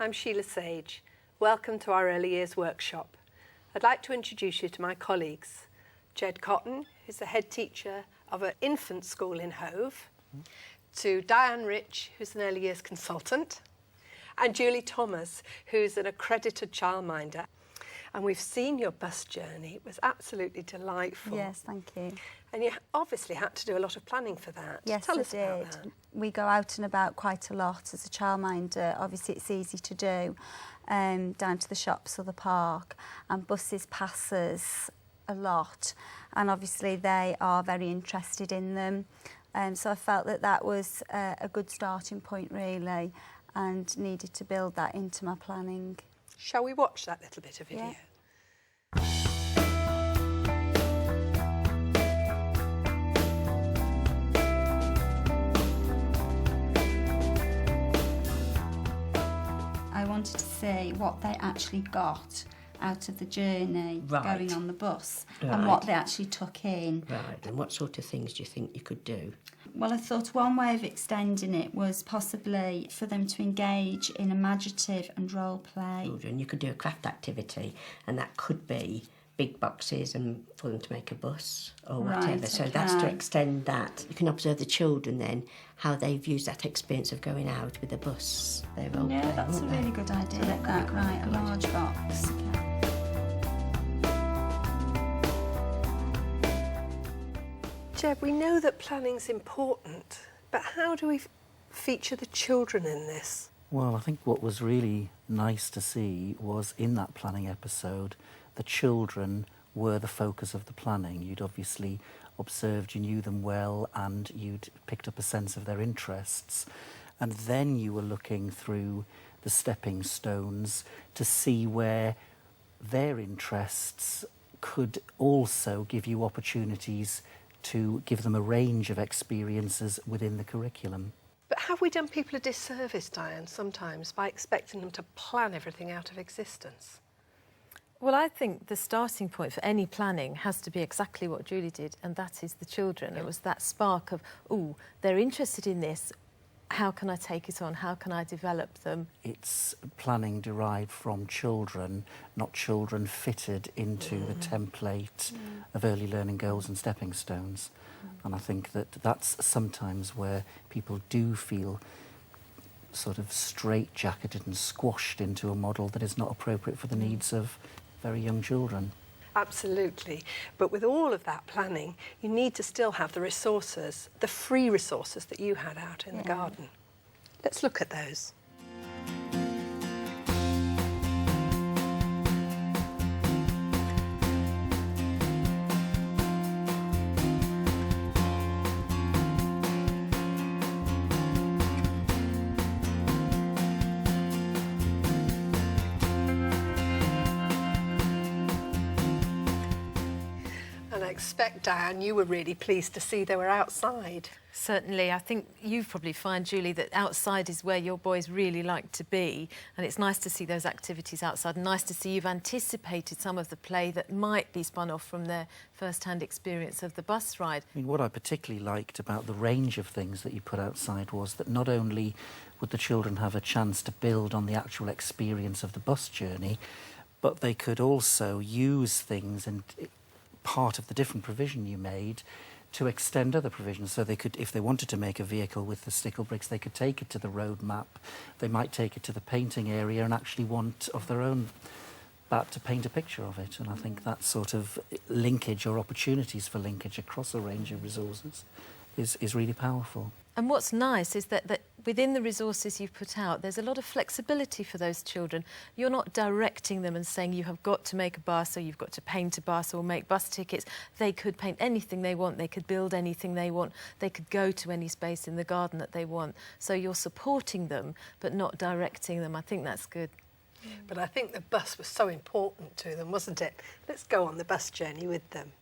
I'm Sheila Sage. Welcome to our Early Years Workshop. I'd like to introduce you to my colleagues. Jed Cotton, who's the head teacher of an infant school in Hove, to Diane Rich, who's an early years consultant, and Julie Thomas, who's an accredited childminder. And we've seen your bus journey. It was absolutely delightful. Yes, thank you. And you obviously had to do a lot of planning for that. Yes, Tell us I about did. that. We go out and about quite a lot as a childminder. Obviously, it's easy to do, down to the shops or the park, and buses pass us a lot. And obviously, they are very interested in them. So I felt that that was a good starting point, really, and needed to build that into my planning. Shall we watch that little bit of video? Yeah. I wanted to see what they actually got out of the journey going on the bus and what they actually took in. Right, and what sort of things do you think you could do? Well, I thought one way of extending it was possibly for them to engage in imaginative and role play. And you could do a craft activity, and that could be big boxes and for them to make a bus or whatever. Right, so that's to extend that. You can observe the children then, how they've used that experience of going out with the bus. They role play, That's a really good idea. Right, a large box. Jeb, we know that planning's important, but how do we feature the children in this? Well, I think what was really nice to see was in that planning episode, the children were the focus of the planning. You'd obviously observed, you knew them well, and you'd picked up a sense of their interests. And then you were looking through the stepping stones to see where their interests could also give you opportunities to give them a range of experiences within the curriculum. But have we done people a disservice, Diane, sometimes by expecting them to plan everything out of existence? Well, I think the starting point for any planning has to be exactly what Julie did, and that is the children. It was that spark of, oh, they're interested in this, how can I take it on, how can I develop them? It's planning derived from children, not children fitted into the template of early learning goals and stepping stones. And I think that that's sometimes where people do feel sort of straitjacketed and squashed into a model that is not appropriate for the needs of very young children. Absolutely. But with all of that planning, you need to still have the resources, the free resources that you had out in the garden. Let's look at those. I expect, Diane, you were really pleased to see they were outside. Certainly. I think you probably find, Julie, that outside is where your boys really like to be, and it's nice to see those activities outside, and nice to see you've anticipated some of the play that might be spun off from their first-hand experience of the bus ride. I mean, what I particularly liked about the range of things that you put outside was that not only would the children have a chance to build on the actual experience of the bus journey, but they could also use things and part of the different provision you made to extend other provisions. So they could, if they wanted to make a vehicle with the stickle bricks, they could take it to the road map. They might take it to the painting area and actually want of their own bat to paint a picture of it. And I think that sort of linkage or opportunities for linkage across a range of resources is really powerful. And what's nice is that within the resources you've put out, there's a lot of flexibility for those children. You're not directing them and saying you have got to make a bus or you've got to paint a bus or make bus tickets. They could paint anything they want. They could build anything they want. They could go to any space in the garden that they want. So you're supporting them, but not directing them. I think that's good. But I think the bus was so important to them, wasn't it? Let's go on the bus journey with them.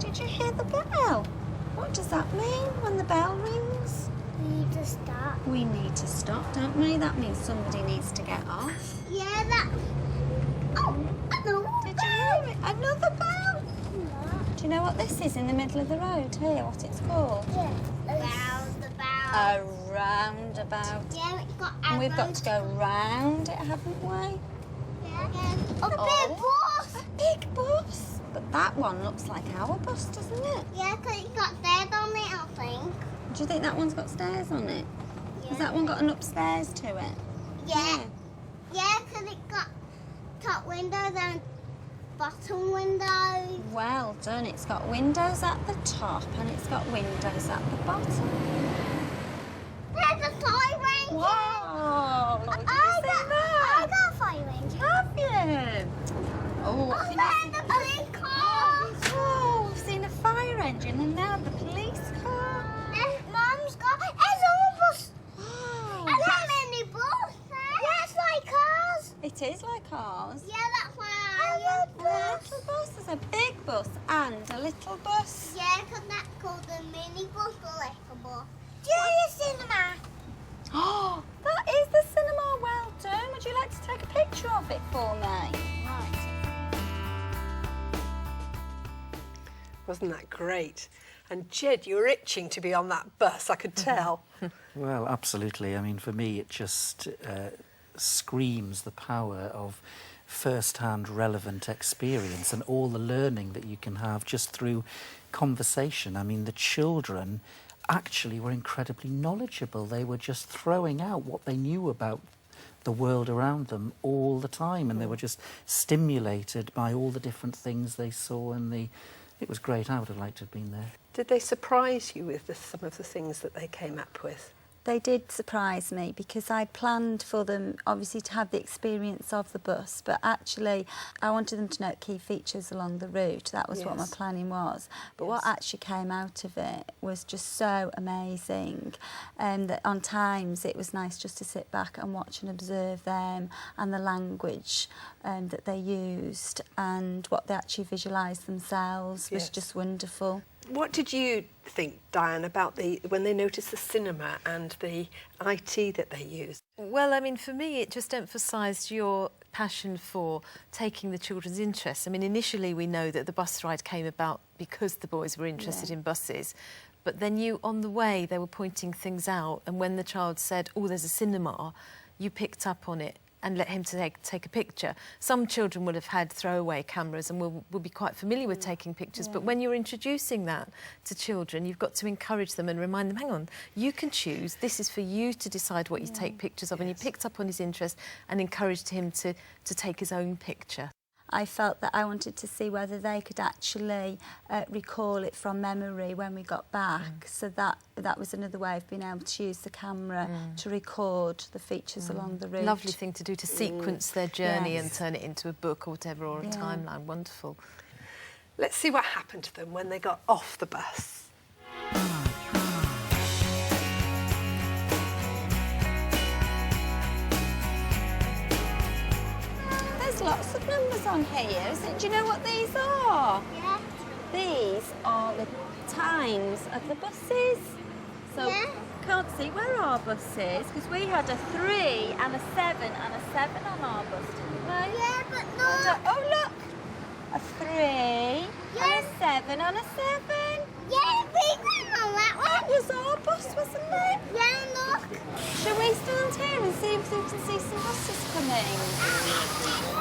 Did you hear the bell? What does that mean when the bell rings? We need to stop. We need to stop, don't we? That means somebody needs to get off. Yeah, that... Oh, another Did you hear it? Another bell? bell. Do you know what this is in the middle of the road here, what it's called? Yeah. A roundabout. Yeah, it's got And we've got to go round it, haven't we? Yeah. A big bus. A big bus. But that one looks like our bus, doesn't it? Yeah, because it's got stairs on it, I think. Do you think that one's got stairs on it? Yeah. Has that one got an upstairs to it? Yeah. Yeah, because it's got top windows and bottom windows. Well done. It's got windows at the top and it's got windows at the bottom. There's a fire ranger. Whoa! Did you I see that? got a fire ranger. Have you? Oh, Oh, there's the police car. Oh, we've seen a fire engine and now the police car. Mum's got a bus. Wow. And how many buses? Yeah, it's like cars. It is like ours. Yeah, that's why I love A bus. little bus. There's a big bus and a little bus. Yeah, because that's called a mini bus or little bus. Do you see the cinema? Oh, that is the cinema. Well done. Would you like to take a picture of it for me? Right. Wasn't that great? And Jed, you were itching to be on that bus, I could tell. Well, absolutely. I mean, for me, it just screams the power of first-hand relevant experience and all the learning that you can have just through conversation. I mean, the children actually were incredibly knowledgeable. They were just throwing out what they knew about the world around them all the time, and they were just stimulated by all the different things they saw, and it was great. I would have liked to have been there. Did they surprise you with some of the things that they came up with? They did surprise me because I planned for them obviously to have the experience of the bus, but actually I wanted them to note key features along the route. That was what my Yes. planning was. But what Yes. actually came out of it was just so amazing, that on times it was nice just to sit back and watch and observe them and the language that they used and what they actually visualised themselves was Yes. just wonderful. What did you think, Diane, about when they noticed the cinema and the IT that they used? Well, I mean, for me, it just emphasised your passion for taking the children's interests. I mean, initially we know that the bus ride came about because the boys were interested in buses. But then on the way, they were pointing things out. And when the child said, oh, there's a cinema, you picked up on it and let him take a picture. Some children would have had throwaway cameras and will be quite familiar with taking pictures, but when you're introducing that to children, you've got to encourage them and remind them, hang on, you can choose, this is for you to decide what you take pictures of, and you picked up on his interest and encouraged him to take his own picture. I felt that I wanted to see whether they could actually recall it from memory when we got back. So that was another way of being able to use the camera to record the features along the route. Lovely thing to do, to sequence their journey Yes. and turn it into a book or whatever, or a timeline. Wonderful. Let's see what happened to them when they got off the bus. There's lots of numbers on here. Do you know what these are? Yeah. These are the times of the buses. So Yeah. can't see where our bus is because we had a 3 and a 7 and a 7 on our bus, didn't we? Yeah, but no. Oh look, a 3 and a 7 and a 7. Yeah, we went on that That one. was our bus, wasn't it? Yeah, look. Shall we stand here and see if we can see some buses coming?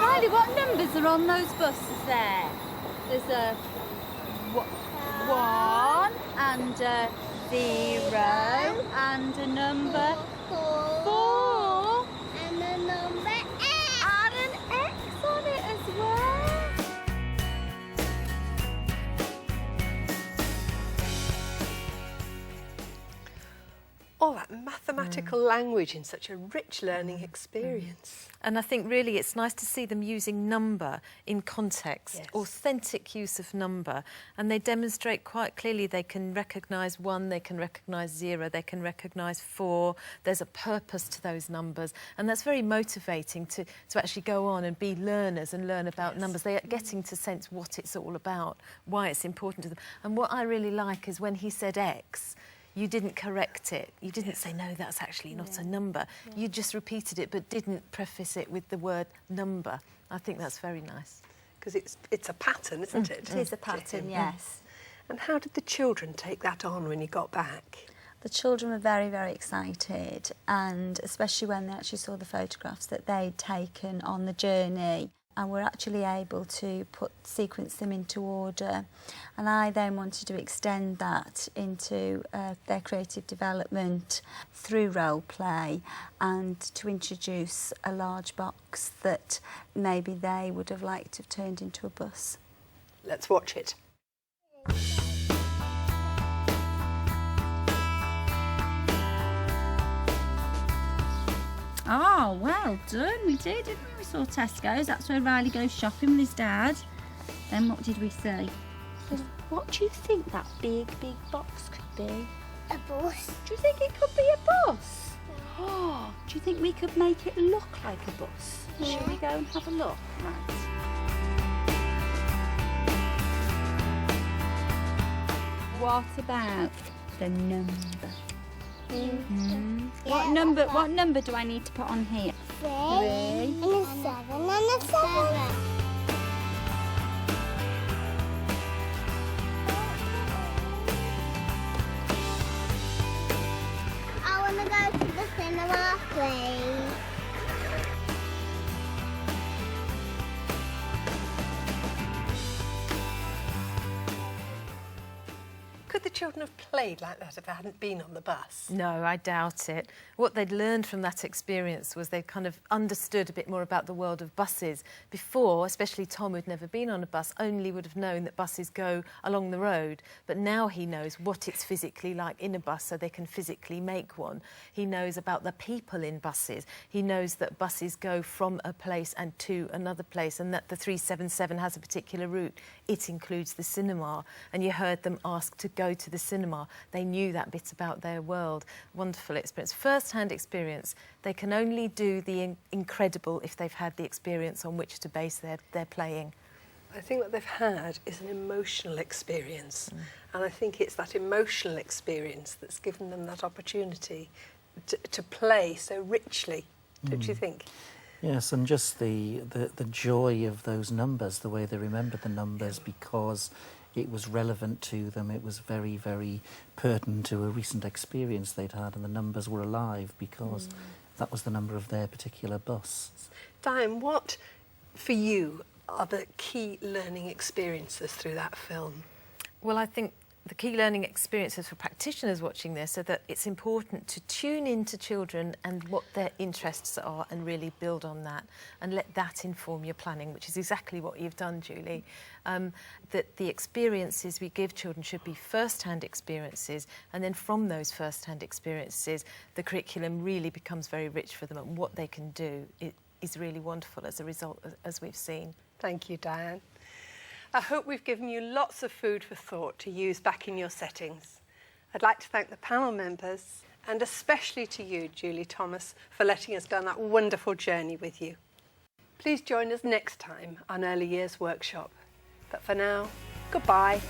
Riley, what numbers are on those buses there? There's a 1 and a 0 and a number 4 And the number 8. and an X on it as well. All that mathematical language in such a rich learning experience. And I think really it's nice to see them using number in context, Yes. authentic use of number. And they demonstrate quite clearly they can recognise 1, they can recognise 0, they can recognise 4. There's a purpose to those numbers. And that's very motivating to actually go on and be learners and learn about numbers. They are getting to sense what it's all about, why it's important to them. And what I really like is when he said X, you didn't correct it. You didn't say, no, that's actually not a number. You just repeated it but didn't preface it with the word number. I think that's very nice. because it's a pattern, isn't it? It is a pattern, yes. And how did the children take that on when you got back? The children were very, very excited, and especially when they actually saw the photographs that they'd taken on the journey, and were actually able to sequence them into order. And I then wanted to extend that into their creative development through role play, and to introduce a large box that maybe they would have liked to have turned into a bus. Let's watch it. Oh, well done. We did, didn't we? We saw Tesco's. That's where Riley goes shopping with his dad. Then what did we see? What do you think that big box could be? A bus. Do you think it could be a bus? Oh, do you think we could make it look like a bus? Yeah. Shall we go and have a look? Right. What about the number? Yeah, What number do I need to put on here? 3 and a 7 and a 7. I want to go to the cinema, please. Could the children have played like that if they hadn't been on the bus? No, I doubt it. What they'd learned from that experience was they kind of understood a bit more about the world of buses. Before, especially Tom, who'd never been on a bus, only would have known that buses go along the road. But now he knows what it's physically like in a bus, so they can physically make one. He knows about the people in buses. He knows that buses go from a place and to another place, and that the 377 has a particular route. It includes the cinema. And you heard them ask to go to the cinema. They knew that bit about their world. Wonderful experience. First-hand experience. They can only do the incredible if they've had the experience on which to base their playing. I think what they've had is an emotional experience. And I think it's that emotional experience that's given them that opportunity to play so richly, don't you think? Yes, and just the joy of those numbers, the way they remembered the numbers, because it was relevant to them. It was very, very pertinent to a recent experience they'd had, and the numbers were alive because that was the number of their particular bus. Diane, what, for you, are the key learning experiences through that film? Well, I think the key learning experiences for practitioners watching this are that it's important to tune into children and what their interests are and really build on that and let that inform your planning, which is exactly what you've done, Julie. That the experiences we give children should be first-hand experiences, and then from those first-hand experiences, the curriculum really becomes very rich for them, and what they can do is really wonderful as a result, as we've seen. Thank you, Diane. I hope we've given you lots of food for thought to use back in your settings. I'd like to thank the panel members, and especially to you, Julie Thomas, for letting us go on that wonderful journey with you. Please join us next time on Early Years Workshop. But for now, goodbye.